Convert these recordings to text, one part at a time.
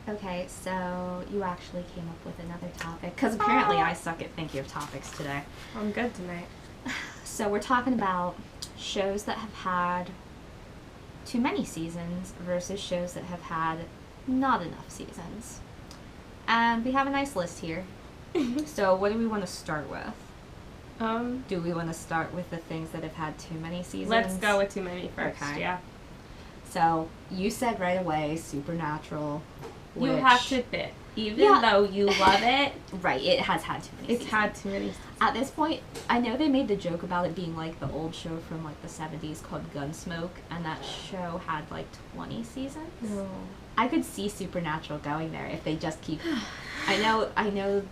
Okay, so you actually came up with another topic, because apparently I suck at thinking of topics today. I'm good tonight. So we're talking about shows that have had too many seasons versus shows that have had not enough seasons. And we have a nice list here. So what do we want to start with? Do we want to start with the things that have had too many seasons? Let's go with too many first. Okay. Yeah. So you said right away Supernatural. You which- have to admit, even though you love it, Right, it has had too many seasons. had too many. At this point, I know they made the joke about it being like the old show from like the 70s called Gunsmoke, and that show had like 20 seasons. No. I could see Supernatural going there if they just keep. I know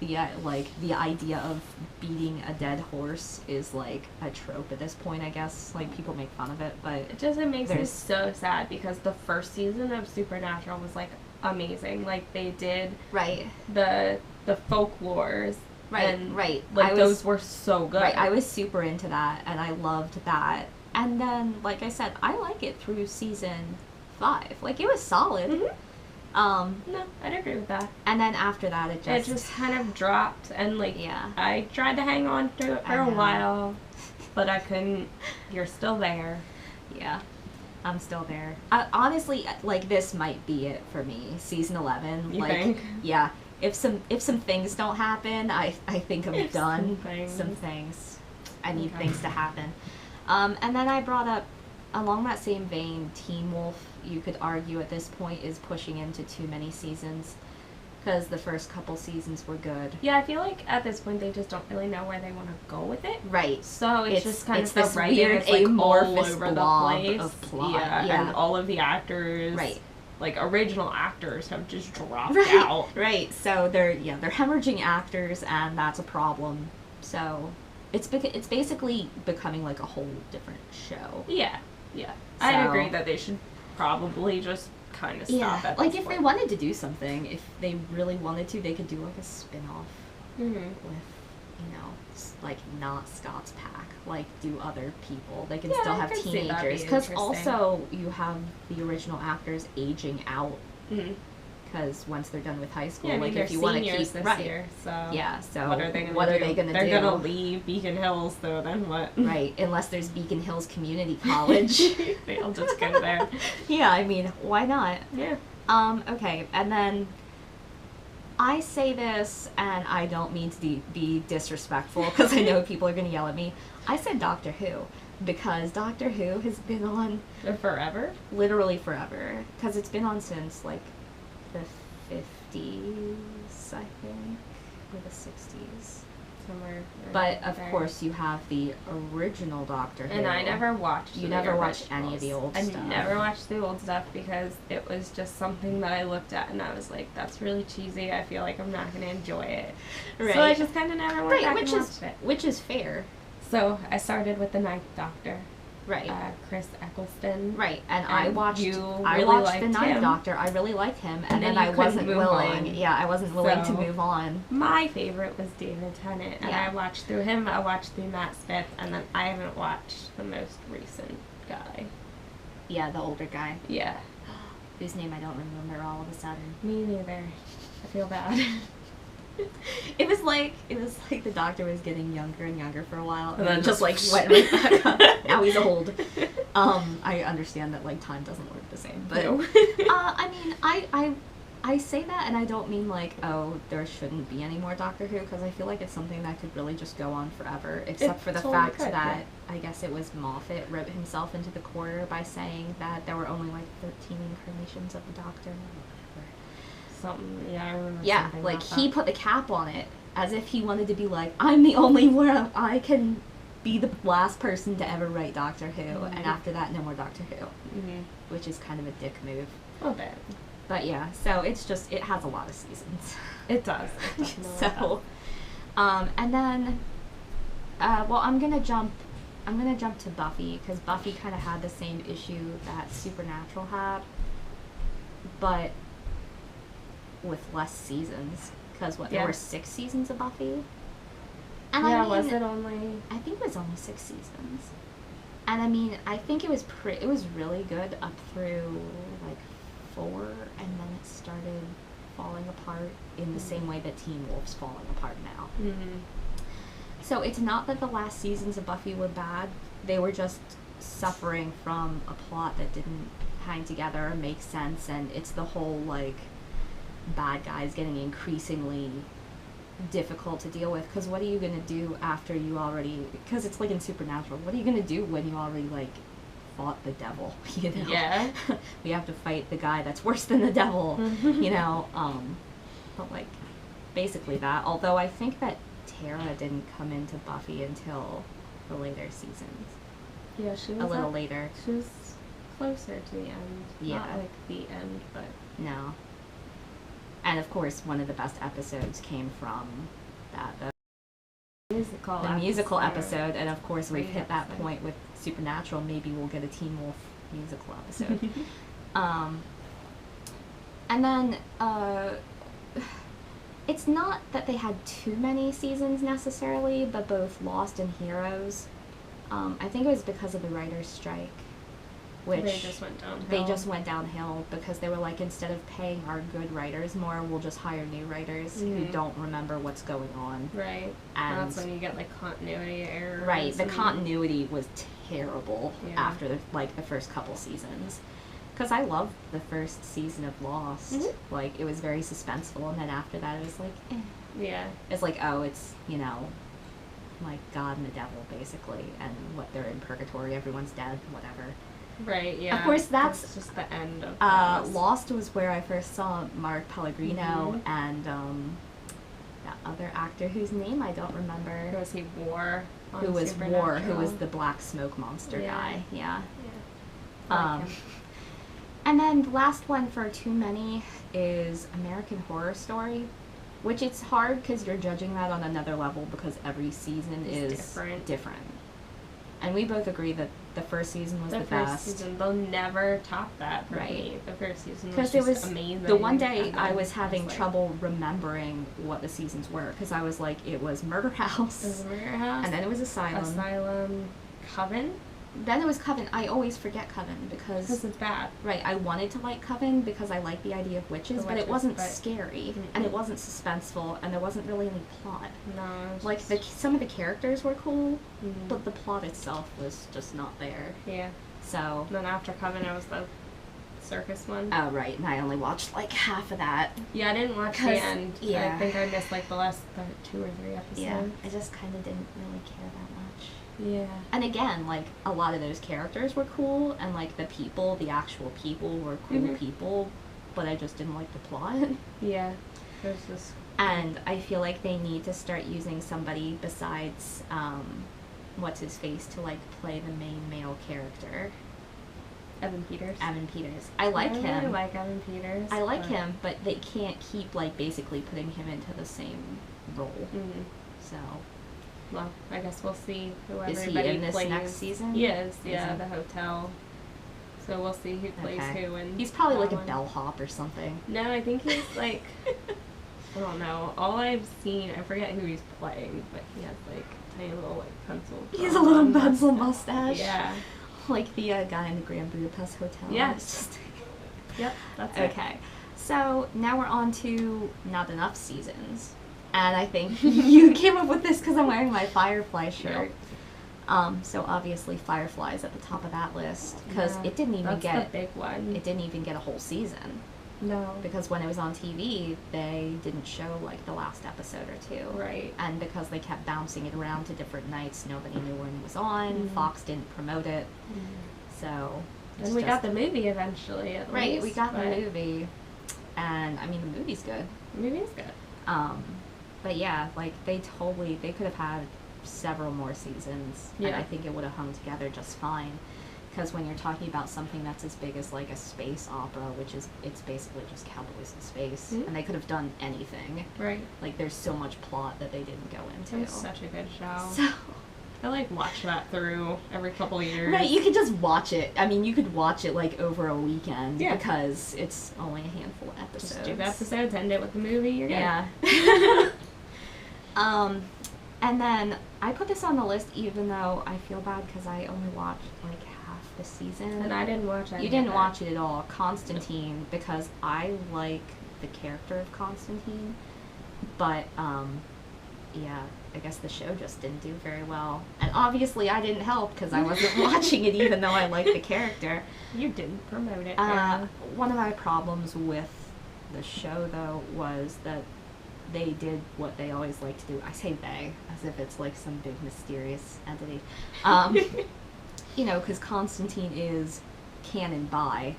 the idea of beating a dead horse is like a trope at this point. I guess like people make fun of it, but It just makes me There's- so sad because the first season of Supernatural was like amazing. Like they did right, the folklores. And, right. Like those were so good. Right, I was super into that, and I loved that. And then, like I said, I like it through season 5. Like it was solid. Mhm. Um, No, I'd agree with that. and then after that, it It just kind of dropped, and like Yeah. I tried to hang on to it for I a know. while, but I couldn't. You're still there. yeah. I'm still there. Honestly, like this might be it for me. Season 11. You like, think? Yeah. If some things don't happen, I think I'm If done. some things. things. I need Okay. things to happen. And then I brought up, along that same vein, Teen Wolf. You could argue at this point is pushing into too many seasons, because the first couple seasons were good. Yeah, I feel like at this point they just don't really know where they want to go with it. Right. So it's just kind it's of the this writing weird is like all amorphous over the blob place. of plot. Yeah, and all of the actors, Right. like original actors, have just dropped Right. out. Right. So they're hemorrhaging actors, and that's a problem. So it's basically becoming like a whole different show. Yeah, I So- agree that they should probably just kind of stop at like this if they point. wanted to do something, if they really wanted to, they could do like a spin-off Mhm. with, like not Scott's pack, like do other people. They can Yeah, still I have could see that teenagers, being because interesting. also you have the original actors aging out, Mhm. because once they're done with high school, Yeah, I mean, like they're if you want to seniors keep this right, year, so yeah. So what are they gonna do? They're They're gonna leave Beacon Hills, so then what? Right, unless there's Beacon Hills Community College. They'll just go there. Yeah, I mean, why not? Yeah. Okay, and then I say this, and I don't mean to be disrespectful, because I know people are going to yell at me. I said Doctor Who, because Doctor Who has been on Forever? literally forever, because it's been on since, like, the 50s, I think, or the 60s. Somewhere. But, of there. course, you have the original Doctor Who. And I never watched. You the never watched any of the originals. old stuff. I never watched the old stuff because it was just something that I looked at and I was like, "That's really cheesy. I feel like I'm not going to enjoy it." Right. So I just kind of never went back which and is watched it. which is fair. So I started with the Ninth Doctor, Right. Chris Eccleston. Right, and I And watched. you I really watched liked the Ninth him. Doctor. I really liked him, and then then you I couldn't wasn't move willing. on. Yeah, I wasn't willing to So- move on. My favorite was David Tennant, and Yeah. I watched through him. I watched through Matt Smith, and then I haven't watched the most recent guy. Yeah, the older guy, Yeah, whose name I don't remember all of a sudden. me neither. I feel bad. It was like the Doctor was getting younger and younger for a while, and And then then just like just- went right back up. Now he's old. I understand that like time doesn't work the same, but No. I mean, I say that, and I don't mean like, oh, there shouldn't be any more Doctor Who, because I feel like it's something that could really just go on forever, except It for the totally fact could, that yeah. I guess it was Moffat wrote himself into the corner by saying that there were only like 13 incarnations of the Doctor. Something, yeah, I remember. Yeah, something like about he that. put the cap on it, as if he wanted to be like, I'm the only one, I can be the last person to ever write Doctor Who, Mhm. and after that, no more Doctor Who, Mhm. which is kind of a dick move. A bit. But yeah, so it's just, it has a lot of seasons. It does. It definitely So, and then, well, I'm gonna jump to Buffy, because Buffy kind of had the same issue that Supernatural had, but with less seasons. Because there Yeah. were 6 seasons of Buffy. And Yeah, I mean, was it only? I think it was only 6 seasons. And I mean, I think it was it was really good up through like 4, and then it started falling apart in the same way that Teen Wolf's falling apart now. Mm-hmm. So it's not that the last seasons of Buffy were bad, they were just suffering from a plot that didn't hang together or make sense, and it's the whole, like, bad guys getting increasingly difficult to deal with, because what are you going to do after you already, because it's like in Supernatural, what are you going to do when you already, like, fought the devil, you know? Yeah. We have to fight the guy that's worse than the devil, you know? But, like, basically that, although I think that Tara didn't come into Buffy until the later seasons. Yeah, she was a little later. She was closer to the end. Yeah. Not like the end, but No. And of course, one of the best episodes came from that, the musical episode, and of course we've hit that point with Supernatural. Maybe we'll get a Teen Wolf musical episode. And then, it's not that they had too many seasons necessarily, but both Lost and Heroes, I think it was because of the writer's strike. Which they just went downhill. They just went downhill because they were like, instead of paying our good writers more, we'll just hire new writers who don't remember what's going on. Right. And that's when you get like continuity errors. Right. The continuity was terrible after the first couple seasons. Because I loved the first season of Lost. Mm-hmm. Like, it was very suspenseful, and then after that it was like, eh. Yeah. It's like, oh, it's, you know, like God and the devil, basically, and what they're in purgatory, everyone's dead, whatever. Right, yeah. Of course, that's just the end of Lost was where I first saw Mark Pellegrino and that other actor whose name I don't remember. Who was he? War. Who was War, who was the black smoke monster guy. Yeah. And then the last one for Too Many is American Horror Story, which it's hard because you're judging that on another level because every season is different. And we both agree that the first season was the best. Season, they'll never top that for me. The first season was just amazing. The one day I was having trouble remembering what the seasons were, because I was like, it was Murder House. It was Murder House. And then it was Asylum. Coven. Then it was Coven. I always forget Coven because it's bad. Right. I wanted to like Coven because I like the idea of witches, but it wasn't scary and it wasn't suspenseful and there wasn't really any plot. No. Like some of the characters were cool, but the plot itself was just not there. Yeah. So. And then after Coven, it was the circus one. Oh right, and I only watched like half of that. Yeah, I didn't watch the end. Yeah. I think I missed like the last 2 or 3 episodes. Yeah. I just kind of didn't really care that much. Yeah. And again, like, a lot of those characters were cool, and, like, the actual people were cool people, but I just didn't like the plot. Yeah. There's this... And I feel like they need to start using somebody besides, what's-his-face to, like, play the main male character. Evan Peters. I like him. I really like Evan Peters. I like him, but they can't keep, like, basically putting him into the same role. So... Well, I guess we'll see who Is everybody he in this plays. next season? He is, yeah, the hotel. So we'll see who plays who. And he's probably like a bellhop or something. No, I think he's like, I don't know. All I've seen, I forget who he's playing, but he has like a tiny little like pencil. He has a little pencil mustache. Yeah. Like the guy in the Grand Budapest Hotel. Yeah. Just Yep, that's it. Okay. So now we're on to Not Enough Seasons. And I think you came up with this because I'm wearing my Firefly shirt. Yep. So obviously Firefly's at the top of that list because it didn't even get the big one. It didn't even get a whole season. No. Because when it was on TV, they didn't show like the last episode or two. Right. And because they kept bouncing it around to different nights, nobody knew when it was on. Fox didn't promote it. So. And we got the movie eventually. At least, we got the movie, and I mean the movie's good. The movie's good. But yeah, like they could have had several more seasons, and I think it would have hung together just fine. Because when you're talking about something that's as big as like a space opera, it's basically just cowboys in space, and they could have done anything. Right. Like there's so much plot that they didn't go into. It was such a good show. So I like watch that through every couple years. Right, you could just watch it. I mean, you could watch it like over a weekend because it's only a handful of episodes. Just do the episodes, end it with the movie. You're good. Yeah. And then I put this on the list even though I feel bad because I only watched like half the season. And I didn't watch it. You didn't watch it at all. Constantine, because I like the character of Constantine. But, yeah, I guess the show just didn't do very well. And obviously I didn't help because I wasn't watching it even though I liked the character. You didn't promote it. One of my problems with the show, though, was that they did what they always like to do. I say they, as if it's like some big mysterious entity. You know, because Constantine is canon by,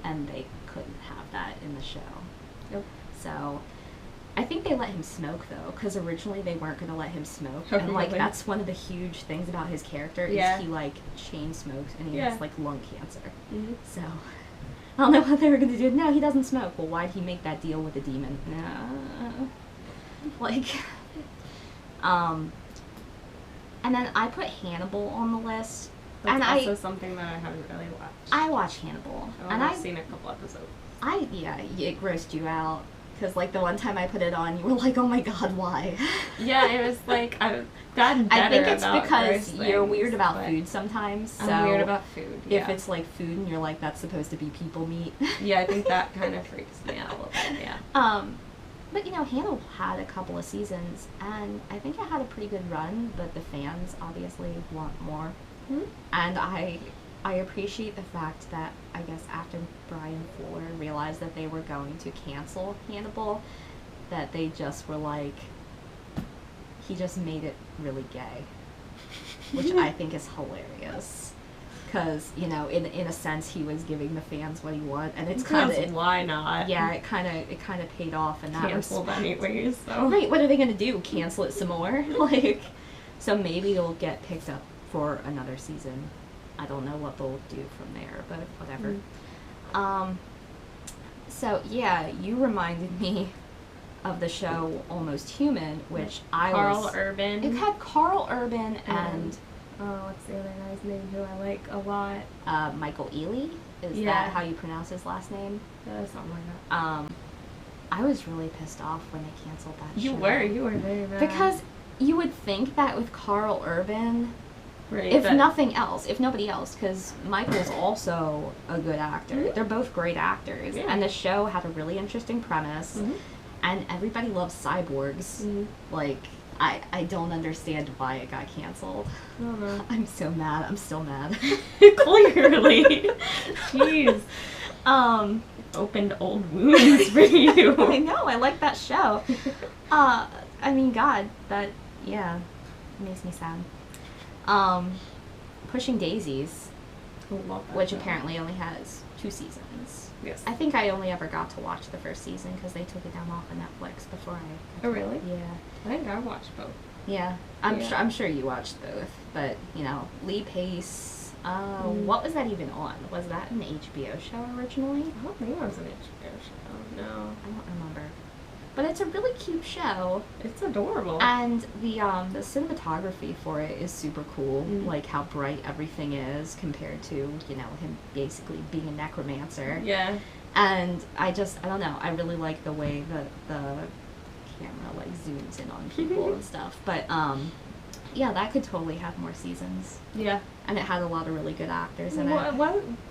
and they couldn't have that in the show. Nope. So, I think they let him smoke, though, because originally they weren't going to let him smoke. Oh, and, like, really? that's one of the huge things about his character, Yeah. is he, like, chain smokes, and he Yeah. has, like, lung cancer. Mm-hmm. So, I don't know what they were going to do. No, he doesn't smoke. Well, why'd he make that deal with the demon? No. Like, and then I put Hannibal on the list. That's and also something that I haven't really watched. I watch Hannibal. And I've seen a couple episodes. yeah, it grossed you out. Because, like, the one time I put it on, you were like, oh my god, why? Yeah, it was like, I've gotten better I think it's about because gross you're things, weird about but food sometimes. So I'm weird about food, if it's, like, food and you're like, that's supposed to be people meat. Yeah, I think that kind of freaks me out a little bit, yeah. But, you know, Hannibal had a couple of seasons, and I think it had a pretty good run, but the fans obviously want more. Hmm? And I appreciate the fact that, I guess, after Brian Fuller realized that they were going to cancel Hannibal, that they just were like, he just made it really gay. Which I think is hilarious. Because, you know, in a sense, he was giving the fans what he wanted, and it's kind of... Why not? Yeah, it kind of paid off in that Canceled respect. anyways, so... Right, what are they going to do? Cancel it some more? Like, so maybe it'll get picked up for another season. I don't know what they'll do from there, but whatever. So, yeah, you reminded me of the show Almost Human, which Carl Urban. It had Carl Urban and... Oh, what's the other guy's name who I like a lot? Michael Ealy? Is Yeah. that how you pronounce his last name? Something like that. I was really pissed off when they canceled that show. You were very mad. Because you would think that with Carl Urban, right, if nothing else, if nobody else, because Michael's also a good actor. Mhm. They're both great actors. Yeah. And the show had a really interesting premise, and everybody loves cyborgs. Like, I don't understand why it got canceled. I don't know. I'm so mad. I'm still mad. Clearly. Jeez. Opened old wounds for you. I know, I like that show. I mean, God, that, yeah, makes me sad. Pushing Daisies, Love that which show. apparently only has 2 seasons. Yes. I think I only ever got to watch the first season because they took it down off of Netflix before I... Oh, really? Yeah. I think I watched both. Yeah. Yeah. I'm sure you watched both, but, you know, Lee Pace, what was that even on? Was that an HBO show originally? I don't think it was an HBO show. No. I don't remember. But it's a really cute show. It's adorable. And the cinematography for it is super cool, like how bright everything is compared to, you know, him basically being a necromancer. Yeah. And I don't know, I really like the way that the camera like zooms in on people and stuff. But yeah, that could totally have more seasons. Yeah. And it had a lot of really good actors in it.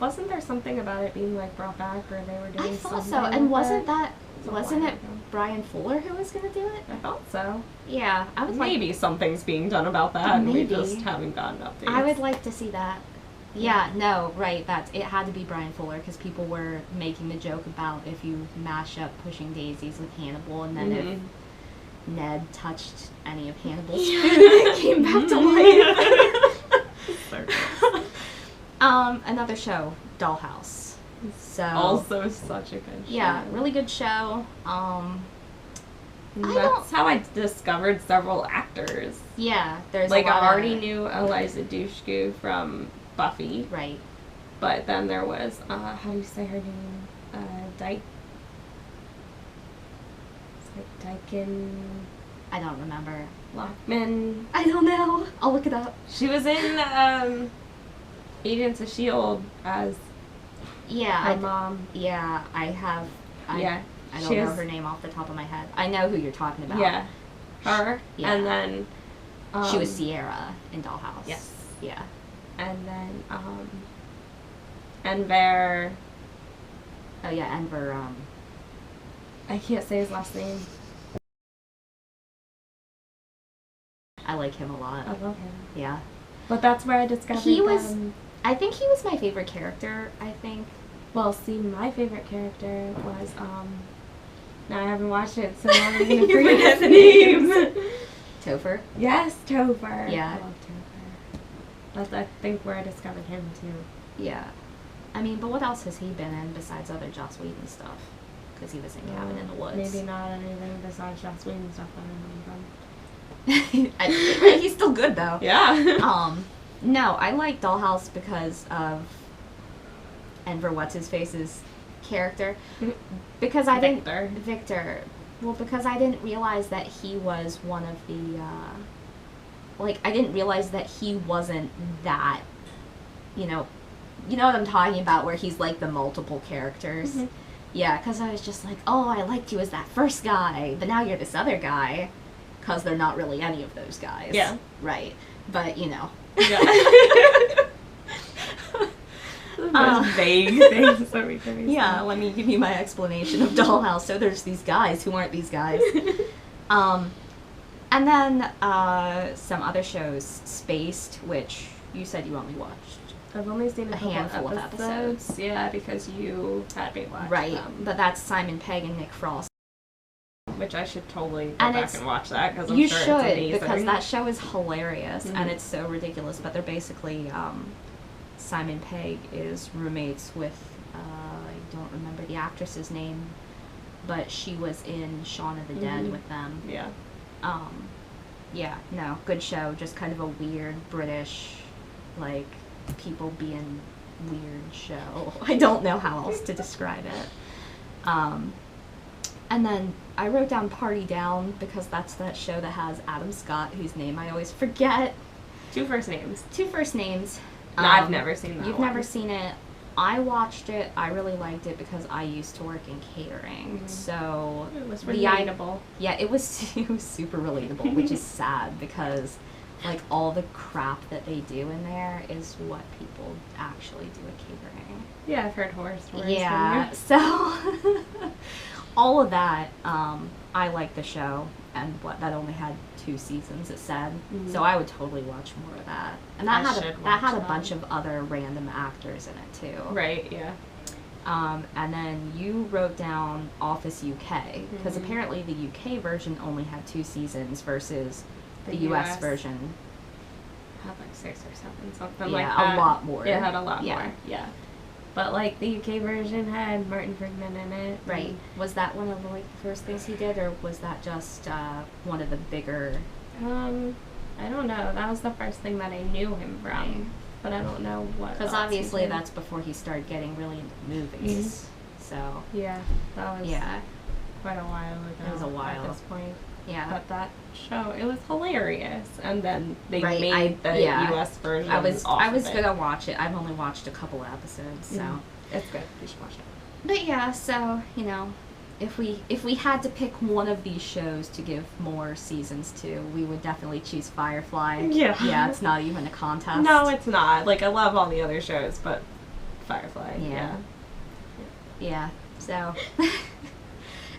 Wasn't there something about it being like brought back, or they were doing I thought something so. And with wasn't it? wasn't it Brian Fuller who was going to do it? I thought so. Yeah, I was like, Maybe something's being done about that, and we Maybe. just haven't gotten updates. I would like to see that. Yeah, no, right, it had to be Brian Fuller because people were making the joke about if you mash up Pushing Daisies with Hannibal and then if Ned touched any of Hannibal's food, it came back to life. Another show, Dollhouse. So Also such a good show. yeah, really good show. That's how I discovered several actors. Yeah, there's Like, a lot I already of, knew Eliza Dushku from Buffy, right. but then there was, how do you say her name? Dyke. It's like Dyken I don't remember. Lockman. I don't know. I'll look it up. She was in Agents of S.H.I.E.L.D. as Yeah, her mom. Yeah, I have. Yeah. I don't she know has- her name off the top of my head. I know who you're talking about. Yeah. Her. Yeah. And then... She was Sierra in Dollhouse. Yes. Yeah. And then, Enver... Oh yeah, Enver. I can't say his last name. I like him a lot. I love him. Yeah. But that's where I discovered He was. them. I think he was my favorite character. I think. Well, see, my favorite character was, now I haven't watched it, so I'm going to You forget forget the the names. names. Topher. Yes, Topher. Yeah. I love Topher. That's, I think, where I discovered him, too. Yeah. I mean, but what else has he been in besides other Joss Whedon stuff? Because he was in Cabin in the Woods. Maybe not anything besides Joss Whedon stuff that I He's still good though. Yeah. No, I like Dollhouse because of Enver What's His Face's character. Because I Victor. Victor. Well, because I didn't realize that he was one of the I didn't realize that he wasn't that, you know what I'm talking about, where he's like the multiple characters. Mm-hmm. Yeah, because I was just like, oh, I liked you as that first guy, but now you're this other guy, because they're not really any of those guys. Yeah. Right. But, Yeah. Uh, Those vague things that we can be yeah, saying. let me give you my explanation of Dollhouse. So there's these guys who aren't these guys. And then some other shows, Spaced, which you said you only watched. I've only seen a couple handful of episodes. Yeah, because you had me watch Right, them. but that's Simon Pegg and Nick Frost. Which I should totally go And back it's- and watch that, because I'm You sure it's should, amazing. because that show is hilarious, Mhm. and it's so ridiculous, but they're basically, Simon Pegg is roommates with, I don't remember the actress's name, but she was in Shaun of the Dead Mhm. with them. Yeah. Yeah, no, good show, just kind of a weird British, like, people being weird show. I don't know how else to describe it. And then I wrote down Party Down because that's that show that has Adam Scott, whose name I always forget. 2 first names. 2 first names. No, I've never seen that You've one. never seen it. I watched it. I really liked it because I used to work in catering. So It was the i- relatable. yeah, it was super relatable, which is sad because like all the crap that they do in there is what people actually do at catering. Yeah, I've heard horror stories. Yeah, so all of that, I like the show, and that only had 2 seasons, it said. Mhm. So I would totally watch more of that. And I that should had watch a that. bunch of other random actors in it too. Right, yeah. And then you wrote down Office UK because Mhm. apparently the UK version only had 2 seasons versus the The US US. version. Had like 6 or 7, something Yeah, like that. a lot more. It had a lot Yeah. more, yeah. But like the UK version had Martin Freeman in it. Right. Was that one of the first things he did, or was that just one of the bigger? I don't know. That was the first thing that I knew him from. Right. But I don't know what. Because else obviously he did. that's before he started getting really into movies. So Yeah, that was yeah, quite a while ago. It was a while. At this point. yeah. But that show, it was hilarious. And then they Right, made the yeah. US version. I was off of it. gonna watch it. I've only watched a couple of episodes, so. Mhm. It's good. You should watch it. But yeah, so if we had to pick one of these shows to give more seasons to, we would definitely choose Firefly. Yeah. Yeah, it's not even a contest. No, it's not. Like, I love all the other shows, but Firefly. Yeah. Yeah. So.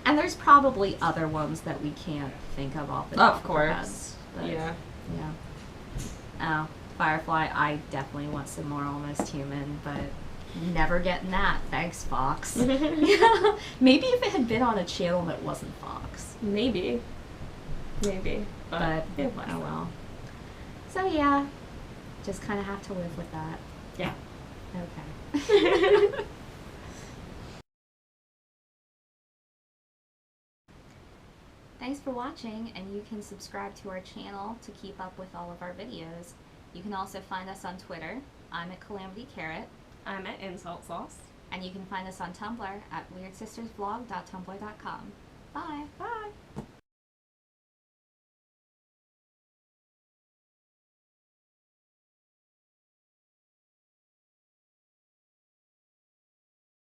And there's probably other ones that we can't think of off the top Of of our course. heads, but Yeah. yeah. Oh, Firefly, I definitely want some more Almost Human, but never getting that. Thanks, Fox. Maybe if it had been on a channel that wasn't Fox. Maybe. But it was. oh well. So yeah, just kind of have to live with that. Yeah. Okay. Thanks for watching, and you can subscribe to our channel to keep up with all of our videos. You can also find us on Twitter. I'm at Calamity Carrot, I'm at Insult Sauce. and you can find us on Tumblr at WyrdSistersVlog.tumblr.com. Bye. Bye.